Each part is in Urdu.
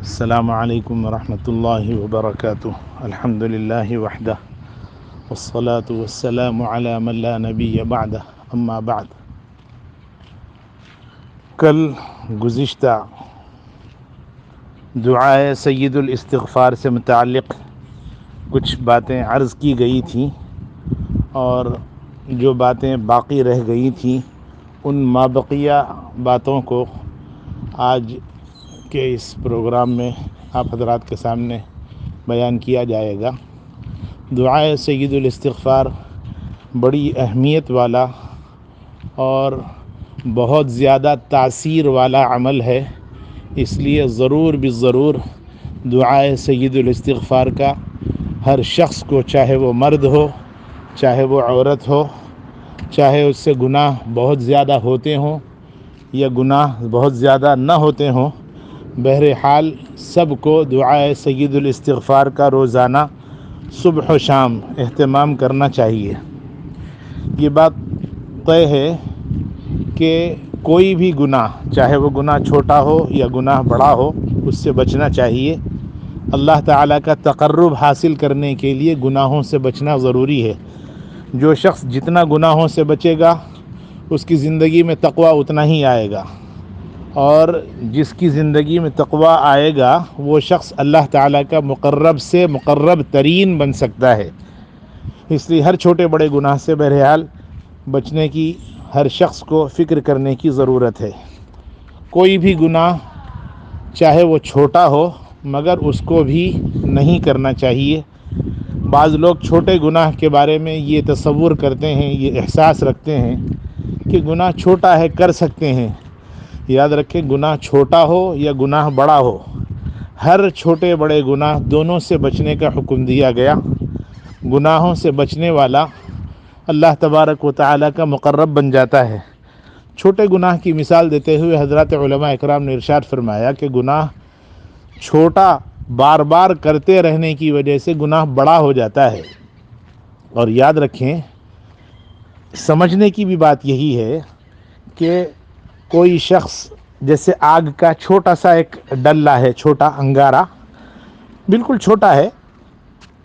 السلام علیکم ورحمۃ اللہ وبرکاتہ۔ الحمد للہ وحدہ والصلاة والسلام علی من لا نبی بعدہ، اما بعد۔ کل گزشتہ دعائے سید الاستغفار سے متعلق کچھ باتیں عرض کی گئی تھیں، اور جو باتیں باقی رہ گئی تھیں ان مابقیہ باتوں کو آج کے اس پروگرام میں آپ حضرات کے سامنے بیان کیا جائے گا۔ دعائے سید الاستغفار بڑی اہمیت والا اور بہت زیادہ تاثیر والا عمل ہے، اس لیے ضرور بالضرور دعائے سید الاستغفار کا ہر شخص کو، چاہے وہ مرد ہو چاہے وہ عورت ہو، چاہے اس سے گناہ بہت زیادہ ہوتے ہوں یا گناہ بہت زیادہ نہ ہوتے ہوں، بہرحال سب کو دعائے سید الاستغفار کا روزانہ صبح و شام اہتمام کرنا چاہیے۔ یہ بات طے ہے کہ کوئی بھی گناہ، چاہے وہ گناہ چھوٹا ہو یا گناہ بڑا ہو، اس سے بچنا چاہیے۔ اللہ تعالیٰ کا تقرب حاصل کرنے کے لیے گناہوں سے بچنا ضروری ہے۔ جو شخص جتنا گناہوں سے بچے گا اس کی زندگی میں تقوی اتنا ہی آئے گا، اور جس کی زندگی میں تقوی آئے گا وہ شخص اللہ تعالیٰ کا مقرب سے مقرب ترین بن سکتا ہے۔ اس لیے ہر چھوٹے بڑے گناہ سے بہرحال بچنے کی ہر شخص کو فکر کرنے کی ضرورت ہے۔ کوئی بھی گناہ چاہے وہ چھوٹا ہو مگر اس کو بھی نہیں کرنا چاہیے۔ بعض لوگ چھوٹے گناہ کے بارے میں یہ تصور کرتے ہیں، یہ احساس رکھتے ہیں کہ گناہ چھوٹا ہے، کر سکتے ہیں۔ یاد رکھیں، گناہ چھوٹا ہو یا گناہ بڑا ہو، ہر چھوٹے بڑے گناہ دونوں سے بچنے کا حکم دیا گیا۔ گناہوں سے بچنے والا اللہ تبارک و تعالیٰ کا مقرب بن جاتا ہے۔ چھوٹے گناہ کی مثال دیتے ہوئے حضرات علماء اکرام نے ارشاد فرمایا کہ گناہ چھوٹا بار بار کرتے رہنے کی وجہ سے گناہ بڑا ہو جاتا ہے۔ اور یاد رکھیں، سمجھنے کی بھی بات یہی ہے کہ کوئی شخص جیسے آگ کا چھوٹا سا ایک ڈلہ ہے، چھوٹا انگارہ، بالکل چھوٹا ہے،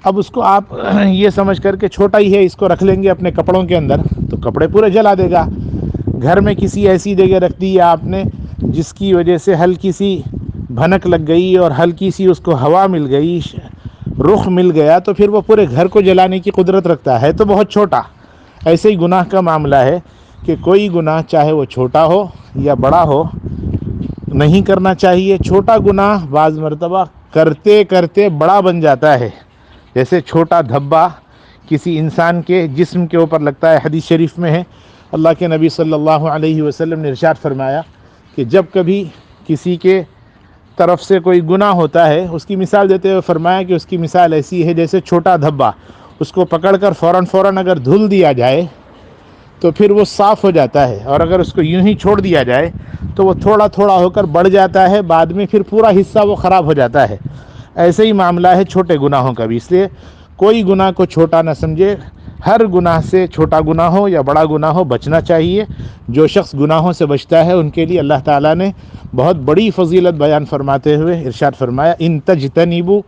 اب اس کو آپ یہ سمجھ کر کے چھوٹا ہی ہے، اس کو رکھ لیں گے اپنے کپڑوں کے اندر تو کپڑے پورے جلا دے گا۔ گھر میں کسی ایسی جگہ رکھ دی آپ نے جس کی وجہ سے ہلکی سی بھنک لگ گئی اور ہلکی سی اس کو ہوا مل گئی، رخ مل گیا، تو پھر وہ پورے گھر کو جلانے کی قدرت رکھتا ہے، تو بہت چھوٹا۔ ایسے ہی گناہ کا معاملہ ہے کہ کوئی گناہ چاہے وہ چھوٹا ہو یا بڑا ہو نہیں کرنا چاہیے۔ چھوٹا گناہ بعض مرتبہ کرتے کرتے بڑا بن جاتا ہے، جیسے چھوٹا دھبا کسی انسان کے جسم کے اوپر لگتا ہے۔ حدیث شریف میں ہے، اللہ کے نبی صلی اللہ علیہ وسلم نے ارشاد فرمایا کہ جب کبھی کسی کے طرف سے کوئی گناہ ہوتا ہے، اس کی مثال دیتے ہوئے فرمایا کہ اس کی مثال ایسی ہے جیسے چھوٹا دھبا، اس کو پکڑ کر فوراً اگر دھل دیا جائے تو پھر وہ صاف ہو جاتا ہے، اور اگر اس کو یوں ہی چھوڑ دیا جائے تو وہ تھوڑا تھوڑا ہو کر بڑھ جاتا ہے، بعد میں پھر پورا حصہ وہ خراب ہو جاتا ہے۔ ایسے ہی معاملہ ہے چھوٹے گناہوں کا بھی، اس لیے کوئی گناہ کو چھوٹا نہ سمجھے۔ ہر گناہ سے، چھوٹا گناہ ہو یا بڑا گناہ ہو، بچنا چاہیے۔ جو شخص گناہوں سے بچتا ہے ان کے لیے اللہ تعالیٰ نے بہت بڑی فضیلت بیان فرماتے ہوئے ارشاد فرمایا، ان تجتنبوا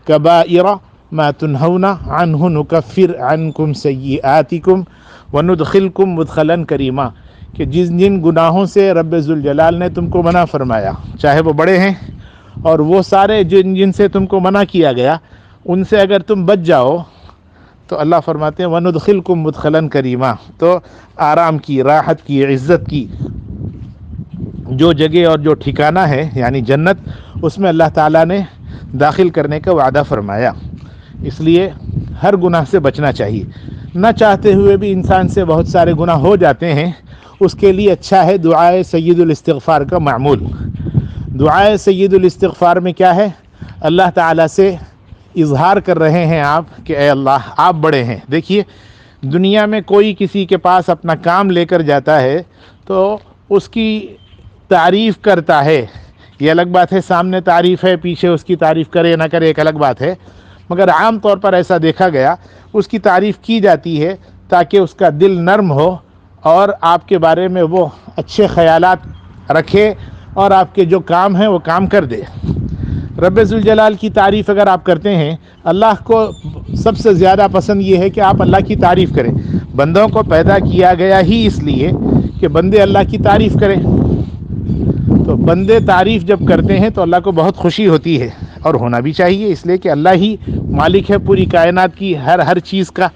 کبائر ما تنہون عنہ نکفر عنکم سیئاتکم وندخلکم مدخلا کریما، کہ جن گناہوں سے رب ذوالجلال نے تم کو منع فرمایا، چاہے وہ بڑے ہیں، اور وہ سارے جن سے تم کو منع کیا گیا، ان سے اگر تم بچ جاؤ تو اللہ فرماتے ہیں وندخلکم مدخلا کریما، تو آرام کی، راحت کی، عزت کی جو جگہ اور جو ٹھکانہ ہے یعنی جنت، اس میں اللہ تعالیٰ نے داخل کرنے کا وعدہ فرمایا۔ اس لیے ہر گناہ سے بچنا چاہیے۔ نہ چاہتے ہوئے بھی انسان سے بہت سارے گناہ ہو جاتے ہیں، اس کے لیے اچھا ہے دعائے سید الاستغفار کا معمول۔ دعائے سید الاستغفار میں کیا ہے؟ اللہ تعالیٰ سے اظہار کر رہے ہیں آپ کہ اے اللہ آپ بڑے ہیں۔ دیکھیے، دنیا میں کوئی کسی کے پاس اپنا کام لے کر جاتا ہے تو اس کی تعریف کرتا ہے، یہ الگ بات ہے، سامنے تعریف ہے، پیچھے اس کی تعریف کرے نہ کرے ایک الگ بات ہے، مگر عام طور پر ایسا دیکھا گیا اس کی تعریف کی جاتی ہے تاکہ اس کا دل نرم ہو اور آپ کے بارے میں وہ اچھے خیالات رکھے اور آپ کے جو کام ہیں وہ کام کر دے۔ رب ذوالجلال کی تعریف اگر آپ کرتے ہیں، اللہ کو سب سے زیادہ پسند یہ ہے کہ آپ اللہ کی تعریف کریں۔ بندوں کو پیدا کیا گیا ہی اس لیے کہ بندے اللہ کی تعریف کریں، تو بندے تعریف جب کرتے ہیں تو اللہ کو بہت خوشی ہوتی ہے، اور ہونا بھی چاہیے، اس لیے کہ اللہ ہی مالک ہے پوری کائنات کی، ہر چیز کا،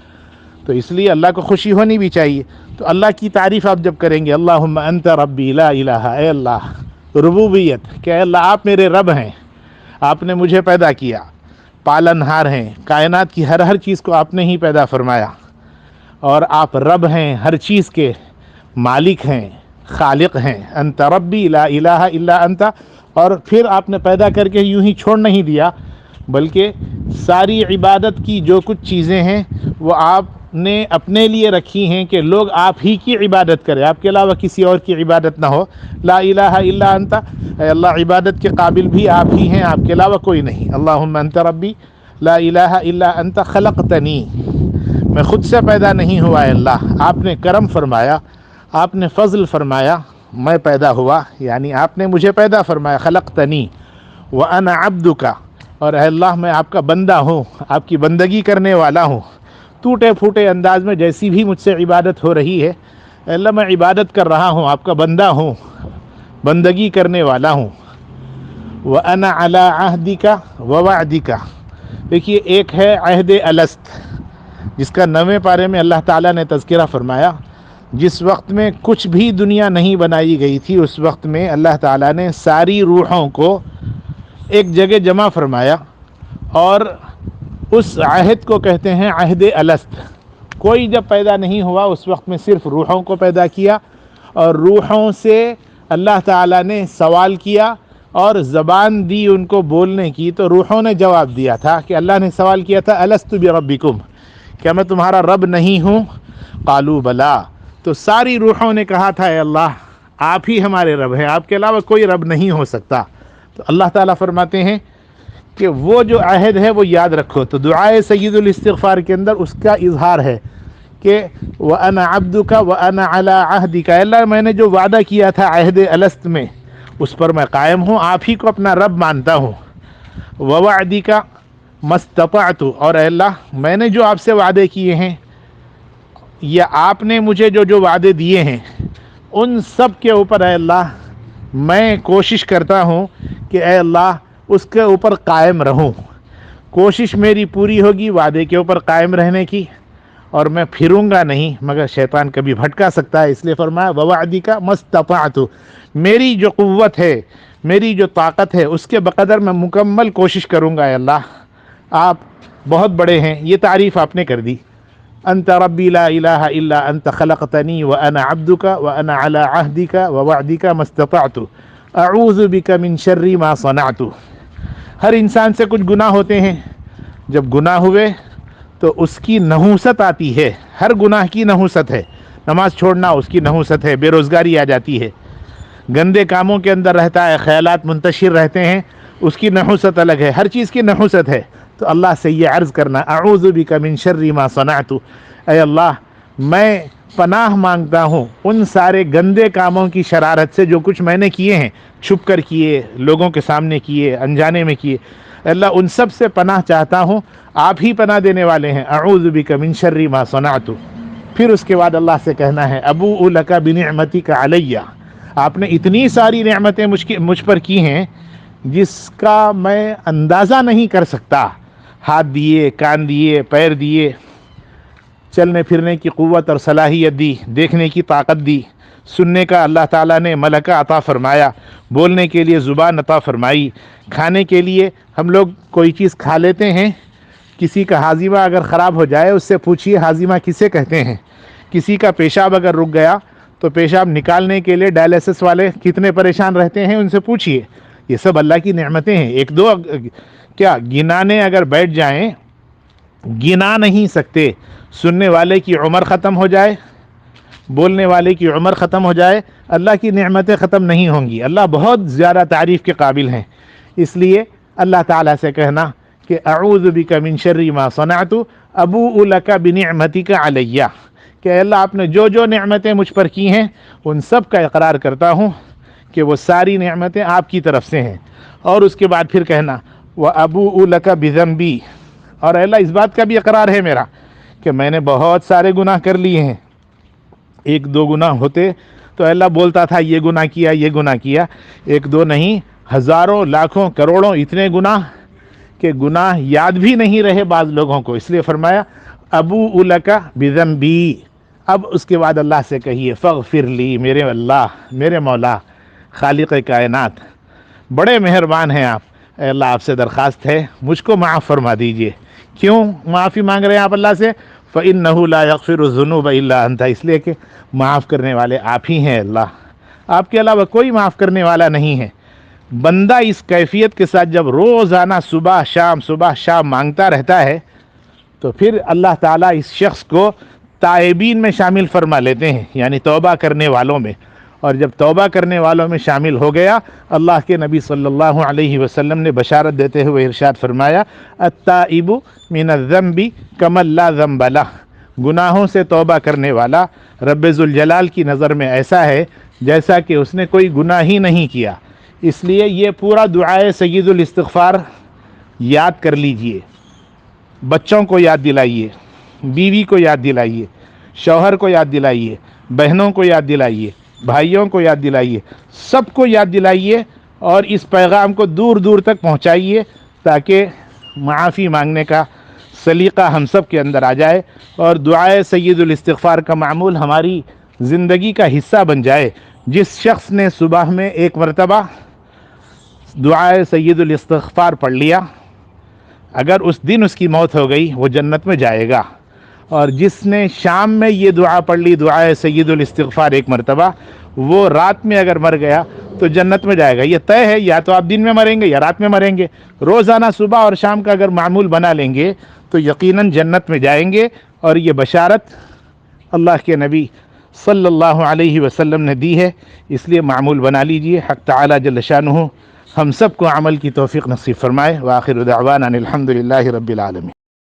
تو اس لیے اللہ کو خوشی ہونی بھی چاہیے۔ تو اللہ کی تعریف آپ جب کریں گے، اللہم انت ربی لا الہ، اے اللہ، ربوبیت کہ اے اللہ آپ میرے رب ہیں، آپ نے مجھے پیدا کیا، پالن ہار ہیں، کائنات کی ہر چیز کو آپ نے ہی پیدا فرمایا، اور آپ رب ہیں، ہر چیز کے مالک ہیں، خالق ہیں، انت ربی لا الہ الا انت۔ اور پھر آپ نے پیدا کر کے یوں ہی چھوڑ نہیں دیا، بلکہ ساری عبادت کی جو کچھ چیزیں ہیں وہ آپ نے اپنے لیے رکھی ہیں کہ لوگ آپ ہی کی عبادت کریں، آپ کے علاوہ کسی اور کی عبادت نہ ہو۔ لا الہ الا انت، اے اللہ عبادت کے قابل بھی آپ ہی ہیں، آپ کے علاوہ کوئی نہیں۔ اللہم انت ربی لا الہ الا انت خلقتنی، میں خود سے پیدا نہیں ہوا اے اللہ، آپ نے کرم فرمایا، آپ نے فضل فرمایا، میں پیدا ہوا، یعنی آپ نے مجھے پیدا فرمایا، خلقتنی وانا عبدک، اور اے اللہ میں آپ کا بندہ ہوں، آپ کی بندگی کرنے والا ہوں۔ ٹوٹے پھوٹے انداز میں جیسی بھی مجھ سے عبادت ہو رہی ہے، اے اللہ میں عبادت کر رہا ہوں، آپ کا بندہ ہوں، بندگی کرنے والا ہوں۔ وانا علی عہدک ووعدک، دیکھیے ایک ہے عہد الست، جس کا 9ویں پارے میں اللہ تعالیٰ نے تذکرہ فرمایا۔ جس وقت میں کچھ بھی دنیا نہیں بنائی گئی تھی، اس وقت میں اللہ تعالیٰ نے ساری روحوں کو ایک جگہ جمع فرمایا، اور اس عہد کو کہتے ہیں عہد الست۔ کوئی جب پیدا نہیں ہوا اس وقت میں صرف روحوں کو پیدا کیا، اور روحوں سے اللہ تعالیٰ نے سوال کیا اور زبان دی ان کو بولنے کی، تو روحوں نے جواب دیا تھا کہ اللہ نے سوال کیا تھا الست بربکم، کیا میں تمہارا رب نہیں ہوں؟ قالوا بلا، تو ساری روحوں نے کہا تھا اے اللہ آپ ہی ہمارے رب ہیں، آپ کے علاوہ کوئی رب نہیں ہو سکتا۔ تو اللہ تعالیٰ فرماتے ہیں کہ وہ جو عہد ہے وہ یاد رکھو۔ تو دعائے سید الاستغفار کے اندر اس کا اظہار ہے کہ وَأَنَا عَبْدُكَ وَأَنَا عَلَىٰ عَهْدِكَ، اے اللہ میں نے جو وعدہ کیا تھا عہد الست میں اس پر میں قائم ہوں، آپ ہی کو اپنا رب مانتا ہوں۔ وَوَعْدِكَ مَا اسْتَطَعْتُ، اور اے اللہ میں نے جو آپ سے وعدے کیے ہیں یا آپ نے مجھے جو وعدے دیے ہیں ان سب کے اوپر اے اللہ میں کوشش کرتا ہوں کہ اے اللہ اس کے اوپر قائم رہوں۔ کوشش میری پوری ہوگی وعدے کے اوپر قائم رہنے کی، اور میں پھروں گا نہیں، مگر شیطان کبھی بھٹکا سکتا ہے، اس لیے فرمایا وَوَعْدِكَ مَا اسْتَطَعْتُ، میری جو قوت ہے، میری جو طاقت ہے اس کے بقدر میں مکمل کوشش کروں گا۔ اے اللہ آپ بہت بڑے ہیں، یہ تعریف آپ نے کر دی۔ انت ربی لا الہ الا انت خلقتنی وانا عبدک وانا علی عہدک ووعدک ما استطعت اعوذ بک من شر ما صنعت۔ ہر انسان سے کچھ گناہ ہوتے ہیں، جب گناہ ہوئے تو اس کی نحوست آتی ہے، ہر گناہ کی نحوست ہے، نماز چھوڑنا اس کی نحوست ہے، بے روزگاری آ جاتی ہے، گندے کاموں کے اندر رہتا ہے، خیالات منتشر رہتے ہیں، اس کی نحوست الگ ہے، ہر چیز کی نحوست ہے۔ تو اللہ سے یہ عرض کرنا اعوذ بک من شر ما صنعت، اے اللہ میں پناہ مانگتا ہوں ان سارے گندے کاموں کی شرارت سے جو کچھ میں نے کیے ہیں، چھپ کر کیے، لوگوں کے سامنے کیے، انجانے میں کیے، اے اللہ ان سب سے پناہ چاہتا ہوں، آپ ہی پناہ دینے والے ہیں۔ اعوذ بک من شر ما صنعت۔ پھر اس کے بعد اللہ سے کہنا ہے ابوء لک بنعمتک علی، آپ نے اتنی ساری نعمتیں مجھ پر کی ہیں جس کا میں اندازہ نہیں کر سکتا، ہاتھ دیے، کان دیے، پیر دیے، چلنے پھرنے کی قوت اور صلاحیت دی، دیکھنے کی طاقت دی، سننے کا اللہ تعالیٰ نے ملکہ عطا فرمایا، بولنے کے لیے زبان عطا فرمائی، کھانے کے لیے ہم لوگ کوئی چیز کھا لیتے ہیں، کسی کا ہاضمہ اگر خراب ہو جائے اس سے پوچھیے ہاضمہ کسے کہتے ہیں، کسی کا پیشاب اگر رک گیا تو پیشاب نکالنے کے لیے ڈائلیسس والے کتنے پریشان رہتے ہیں، ان سے پوچھیے۔ یہ سب اللہ کی نعمتیں ہیں، ایک دو کیا گنانے اگر بیٹھ جائیں گنا نہیں سکتے۔ سننے والے کی عمر ختم ہو جائے، بولنے والے کی عمر ختم ہو جائے، اللہ کی نعمتیں ختم نہیں ہوں گی۔ اللہ بہت زیادہ تعریف کے قابل ہیں، اس لیے اللہ تعالیٰ سے کہنا کہ اعوذ بک من شر ما صنعت ابوء لک بنعمتک علی، کہ اے اللہ آپ نے جو نعمتیں مجھ پر کی ہیں ان سب کا اقرار کرتا ہوں کہ وہ ساری نعمتیں آپ کی طرف سے ہیں۔ اور اس کے بعد پھر کہنا وَأَبُوءُ لَكَ بِذَنبِي، اور اے اللہ اس بات کا بھی اقرار ہے میرا کہ میں نے بہت سارے گناہ کر لیے ہیں. ایک دو گناہ ہوتے تو اللہ بولتا تھا یہ گناہ کیا یہ گناہ کیا، ایک دو نہیں، ہزاروں لاکھوں کروڑوں اتنے گناہ کہ گناہ یاد بھی نہیں رہے بعض لوگوں کو. اس لیے فرمایا ابوء لک بذنبی. اب اس کے بعد اللہ سے کہیے فاغفر لی، میرے اللہ، میرے مولا، خالق کائنات، بڑے مہربان ہیں آپ. اے اللہ آپ سے درخواست ہے مجھ کو معاف فرما دیجئے. کیوں معافی مانگ رہے ہیں آپ اللہ سے؟ فإنہ لا یغفر الذنوب الا انت، اس لیے کہ معاف کرنے والے آپ ہی ہیں اللہ، آپ کے علاوہ کوئی معاف کرنے والا نہیں ہے. بندہ اس کیفیت کے ساتھ جب روزانہ صبح شام مانگتا رہتا ہے تو پھر اللہ تعالیٰ اس شخص کو تائبین میں شامل فرما لیتے ہیں، یعنی توبہ کرنے والوں میں. اور جب توبہ کرنے والوں میں شامل ہو گیا، اللہ کے نبی صلی اللہ علیہ وسلم نے بشارت دیتے ہوئے ارشاد فرمایا التائب من الذنب کمن لا ذنب لہ، گناہوں سے توبہ کرنے والا رب ذوالجلال کی نظر میں ایسا ہے جیسا کہ اس نے کوئی گناہ ہی نہیں کیا. اس لیے یہ پورا دعائے سید الاستغفار یاد کر لیجئے، بچوں کو یاد دلائیے، بیوی کو یاد دلائیے، شوہر کو یاد دلائیے، بہنوں کو یاد دلائیے، بھائیوں کو یاد دلائیے، سب کو یاد دلائیے اور اس پیغام کو دور دور تک پہنچائیے تاکہ معافی مانگنے کا سلیقہ ہم سب کے اندر آ جائے اور دعائے سید الاستغفار کا معمول ہماری زندگی کا حصہ بن جائے. جس شخص نے صبح میں ایک مرتبہ دعائے سید الاستغفار پڑھ لیا، اگر اس دن اس کی موت ہو گئی وہ جنت میں جائے گا. اور جس نے شام میں یہ دعا پڑھ لی دعائے سید الاستغفار ایک مرتبہ، وہ رات میں اگر مر گیا تو جنت میں جائے گا. یہ طے ہے، یا تو آپ دن میں مریں گے یا رات میں مریں گے. روزانہ صبح اور شام کا اگر معمول بنا لیں گے تو یقیناً جنت میں جائیں گے. اور یہ بشارت اللہ کے نبی صلی اللہ علیہ وسلم نے دی ہے، اس لیے معمول بنا لیجئے. حق تعالی جل شانہ ہم سب کو عمل کی توفیق نصیب فرمائے. وآخر دعوانا الحمد للہ رب العالمین.